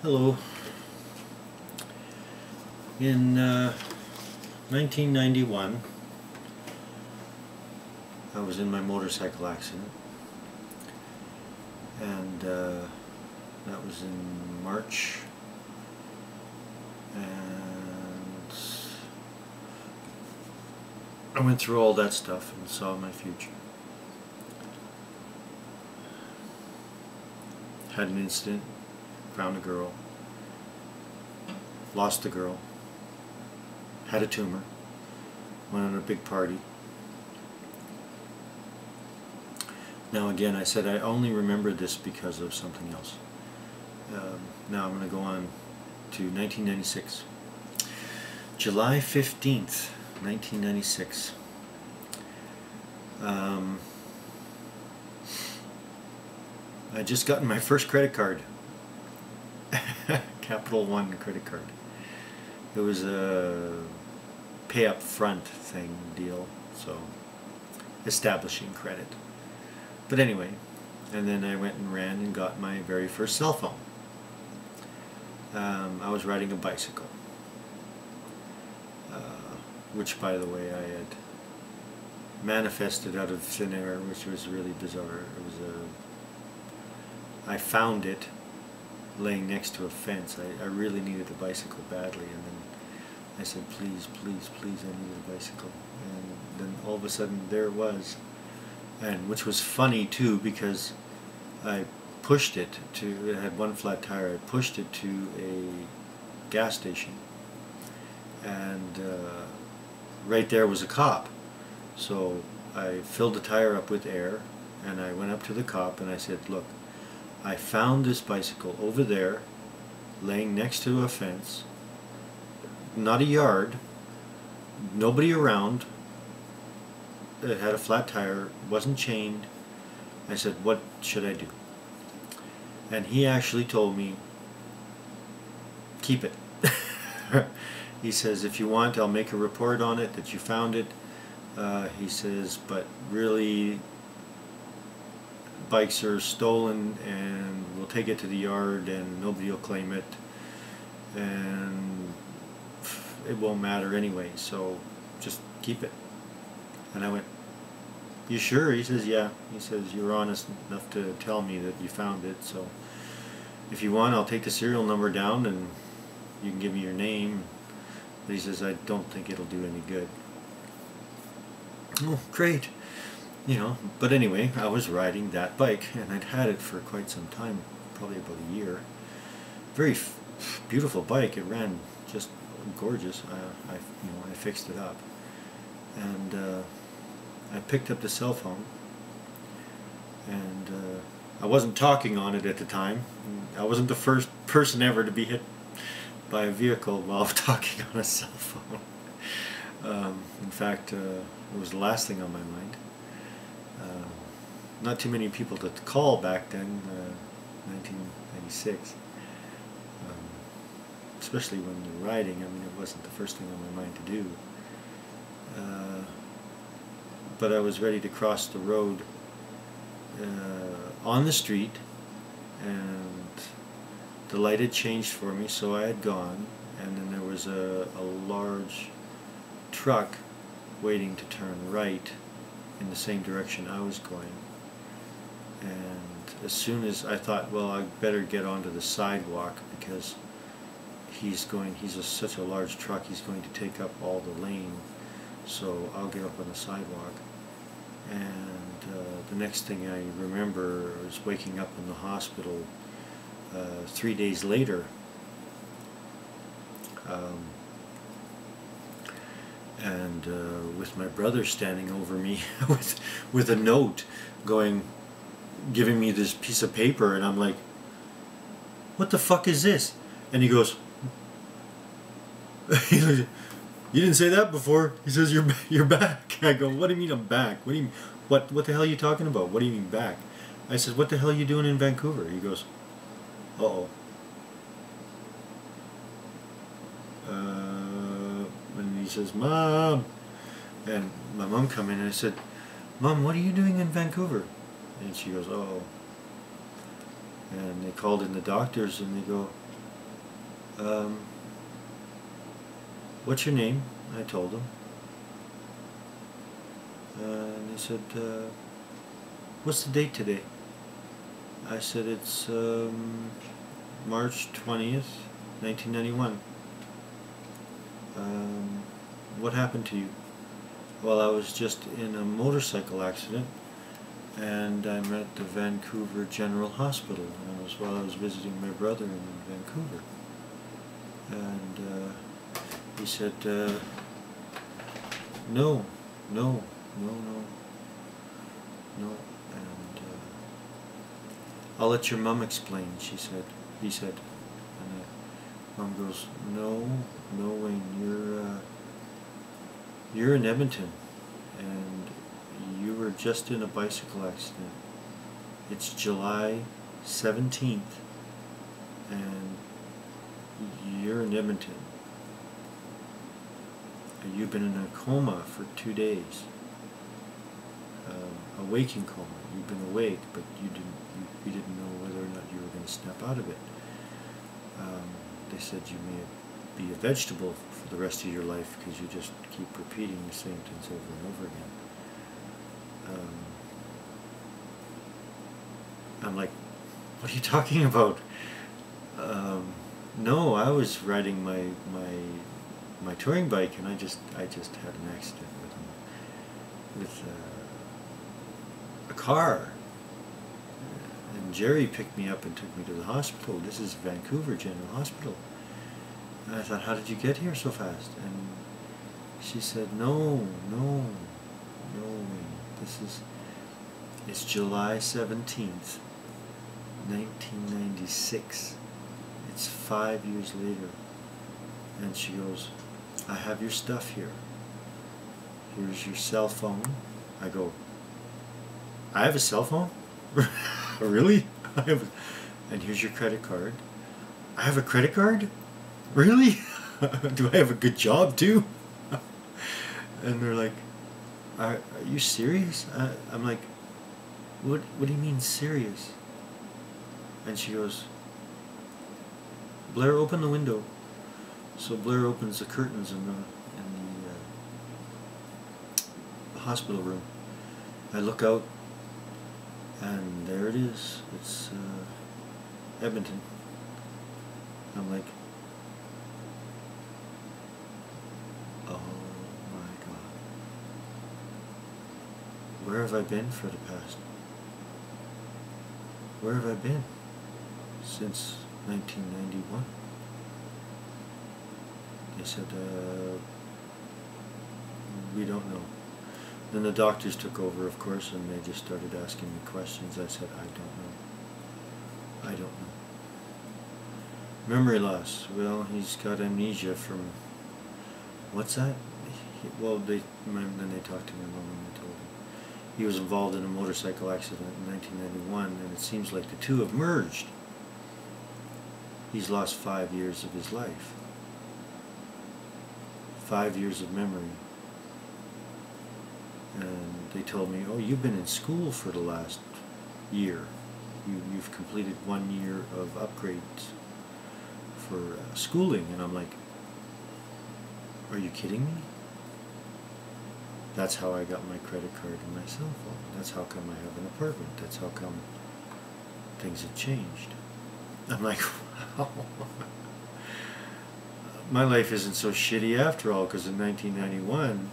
Hello. In 1991, I was in my motorcycle accident, and that was in March, and I went through all that stuff and saw my future. Had an incident, found a girl, lost the girl, had a tumor, went on a big party. Now again, I said I only remember this because of something else. Now I'm going to go on to 1996. July 15th, 1996. I just gotten my first credit card. Capital One credit card. It was a pay up front thing deal, so establishing credit. But anyway, and then I went and ran and got my very first cell phone. I was riding a bicycle, which, by the way, I had manifested out of thin air, which was really bizarre. It was I found it laying next to a fence. I really needed a bicycle badly, and then I said, please, please, please, I need a bicycle. And then all of a sudden there it was, and which was funny too, because I pushed it to, it had one flat tire, I pushed it to a gas station, and right there was a cop. So I filled the tire up with air, and I went up to the cop and I said, look, I found this bicycle over there, laying next to a fence, not a yard, nobody around, it had a flat tire, wasn't chained. I said, what should I do? And he actually told me, keep it. He says, if you want, I'll make a report on it that you found it. He says, but really, bikes are stolen, and we'll take it to the yard and nobody will claim it, and it won't matter anyway, so just keep it. And I went, you sure? He says, yeah. He says, you're honest enough to tell me that you found it, so if you want, I'll take the serial number down and you can give me your name. But he says, I don't think it'll do any good. Oh, great. You know, but anyway, I was riding that bike, and I'd had it for quite some time, probably about a year. Very beautiful bike. It ran just gorgeous. I fixed it up, and I picked up the cell phone, and I wasn't talking on it at the time. I wasn't the first person ever to be hit by a vehicle while talking on a cell phone. In fact, it was the last thing on my mind. Not too many people to call back then, 1996. Especially when you're riding. I mean, it wasn't the first thing on my mind to do. But I was ready to cross the road on the street, and the light had changed for me, so I had gone, and then there was a large truck waiting to turn right in the same direction I was going. And as soon as I thought, well, I better get onto the sidewalk, because such a large truck, he's going to take up all the lane, so I'll get up on the sidewalk. And the next thing I remember was waking up in the hospital 3 days later, and with my brother standing over me with a note giving me this piece of paper, and I'm like, what the fuck is this? And he goes, you didn't say that before. He says, you're back. I go, what do you mean I'm back? What do you mean, what the hell are you talking about? What do you mean back? I said, what the hell are you doing in Vancouver? He goes, uh-oh. And he says, Mom. And my mom come in, and I said, Mom, what are you doing in Vancouver? And she goes, oh. And they called in the doctors, and they go, What's your name? I told him. And he said, what's the date today? I said, it's March 20th, 1991. What happened to you? Well, I was just in a motorcycle accident, and I'm at the Vancouver General Hospital. And while I was visiting my brother in Vancouver. And he said, no, no, no, no, no, and I'll let your mom explain, she said, he said. And Mom goes, no, no, Wayne, you're in Edmonton, and you were just in a bicycle accident. It's July 17th, and you're in Edmonton. You've been in a coma for 2 days, a waking coma. You've been awake, but you didn't know whether or not you were going to snap out of it. They said you may be a vegetable for the rest of your life because you just keep repeating the same things over and over again. I'm like, what are you talking about? No, I was riding my touring bike, and I just had an accident with a car, and Jerry picked me up and took me to the hospital. This is Vancouver General Hospital. And I thought, how did you get here so fast? And she said, no, it's July 17th, 1996. It's 5 years later. And she goes, I have your stuff here. Here's your cell phone. I go, I have a cell phone? Really? And here's your credit card. I have a credit card? Really? Do I have a good job too? And they're like, are you serious? I'm like, what do you mean serious? And she goes, Blair, open the window. So Blair opens the curtains in the hospital room. I look out, and there it is. It's Edmonton. I'm like, oh my God. Where have I been for the past? Where have I been since 1991? They said, we don't know. Then the doctors took over, of course, and they just started asking me questions. I said, I don't know. I don't know. Memory loss. Well, he's got amnesia from... What's that? Well, then they talked to my mom and they told him. He was involved in a motorcycle accident in 1991, and it seems like the two have merged. He's lost 5 years of his life. 5 years of memory. And they told me, oh, you've been in school for the last year. You've completed 1 year of upgrades for schooling. And I'm like, are you kidding me? That's how I got my credit card and my cell phone. That's how come I have an apartment. That's how come things have changed. I'm like, wow. My life isn't so shitty after all, because in 1991,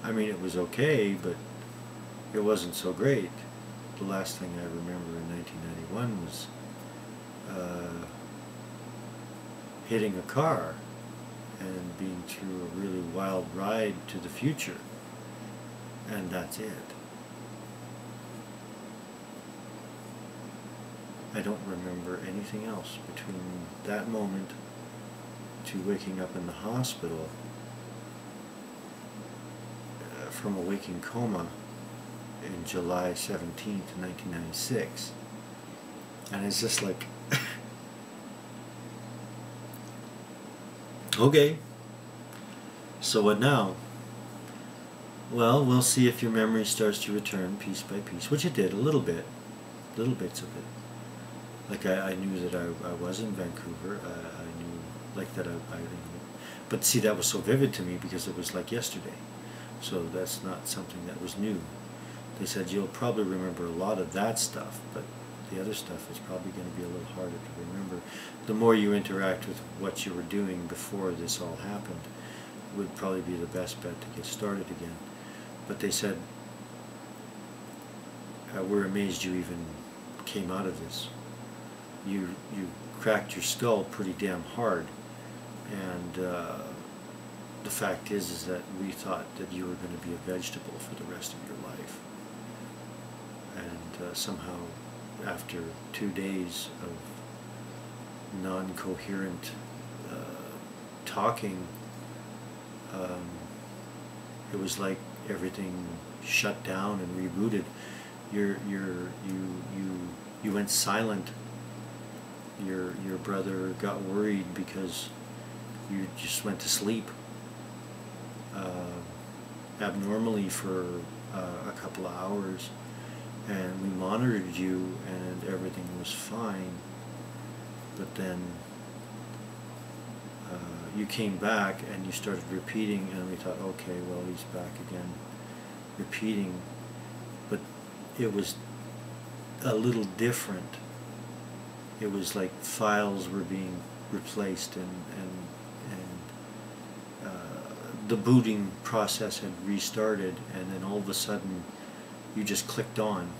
I mean, it was okay, but it wasn't so great. The last thing I remember in 1991 was hitting a car and being through a really wild ride to the future, and that's it. I don't remember anything else between that moment to waking up in the hospital from a waking coma in July 17th, 1996. And it's just like, okay, so what now? Well, we'll see if your memory starts to return piece by piece, which it did, a little bit, little bits of it. Like I knew that I was in Vancouver. I knew like that I but see, that was so vivid to me because it was like yesterday. So that's not something that was new. They said you'll probably remember a lot of that stuff, but the other stuff is probably going to be a little harder to remember. The more you interact with what you were doing before this all happened would probably be the best bet to get started again. But they said, we're amazed you even came out of this. You cracked your skull pretty damn hard, and the fact is that we thought that you were going to be a vegetable for the rest of your life. And somehow, after 2 days of non-coherent talking, it was like everything shut down and rebooted. You went silent. Your brother got worried because you just went to sleep abnormally for a couple of hours, and we monitored you and everything was fine, but then you came back and you started repeating, and we thought, okay, well, he's back again repeating, but it was a little different. It was like files were being replaced, and the booting process had restarted, and then all of a sudden you just clicked on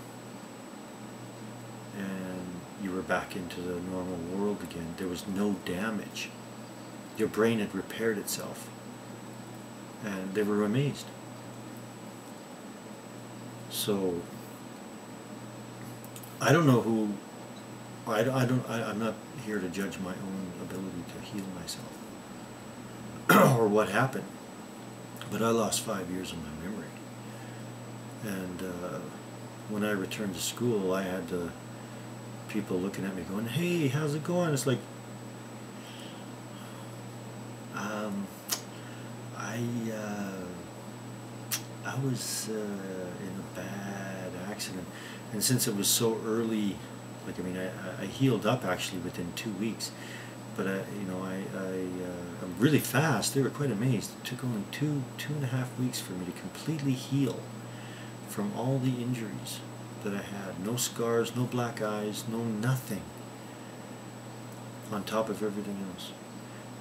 and you were back into the normal world again. There was no damage. Your brain had repaired itself, and they were amazed. So I don't know who. I'm not here to judge my own ability to heal myself or what happened, but I lost 5 years of my memory. And when I returned to school, I had people looking at me going, "Hey, how's it going?" It's like, I was in a bad accident, and since it was so early, like, I mean, I healed up actually within 2 weeks, but I'm really fast. They were quite amazed. It took only two and a half weeks for me to completely heal from all the injuries that I had. No scars, no black eyes, no nothing, on top of everything else.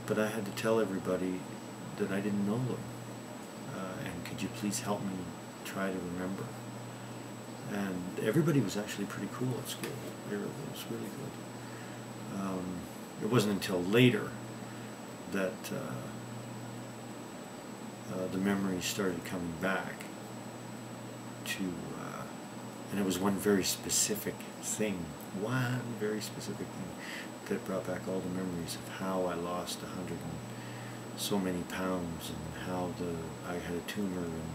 But I had to tell everybody that I didn't know them, and could you please help me try to remember. And everybody was actually pretty cool at school. It was really good. It wasn't until later that the memories started coming back to, and it was one very specific thing, that brought back all the memories of how I lost 100 and so many pounds, and how I had a tumor, and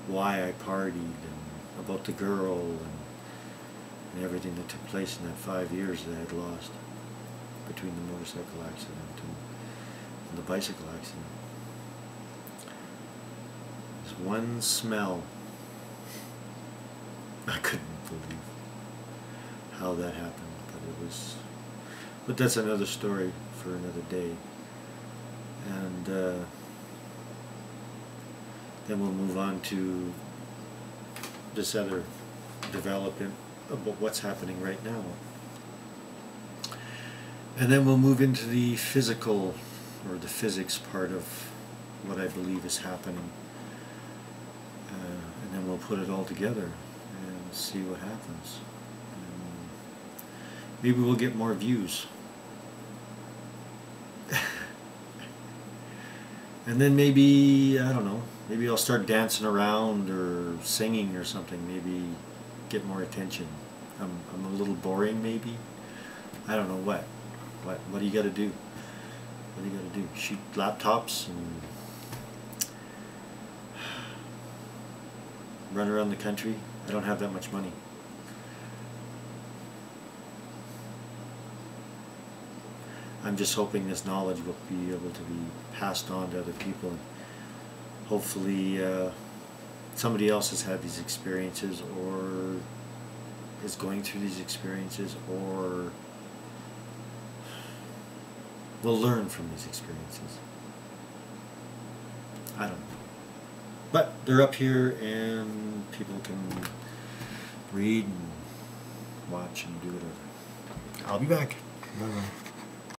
why I partied, and about the girl, and everything that took place in that 5 years that I had lost between the motorcycle accident and the bicycle accident. There's one smell. I couldn't believe how that happened, but that's another story for another day. And then we'll move on to this other development about what's happening right now. And then we'll move into the physical, or the physics part of what I believe is happening. And then we'll put it all together and see what happens. And maybe we'll get more views. And then maybe, I don't know, maybe I'll start dancing around or singing or something, maybe get more attention. I'm a little boring, maybe. I don't know what. What do you got to do? What do you got to do? Shoot laptops and run around the country? I don't have that much money. I'm just hoping this knowledge will be able to be passed on to other people, and hopefully somebody else has had these experiences, or is going through these experiences, or will learn from these experiences. I don't know. But they're up here and people can read and watch and do whatever. I'll be back. Bye-bye.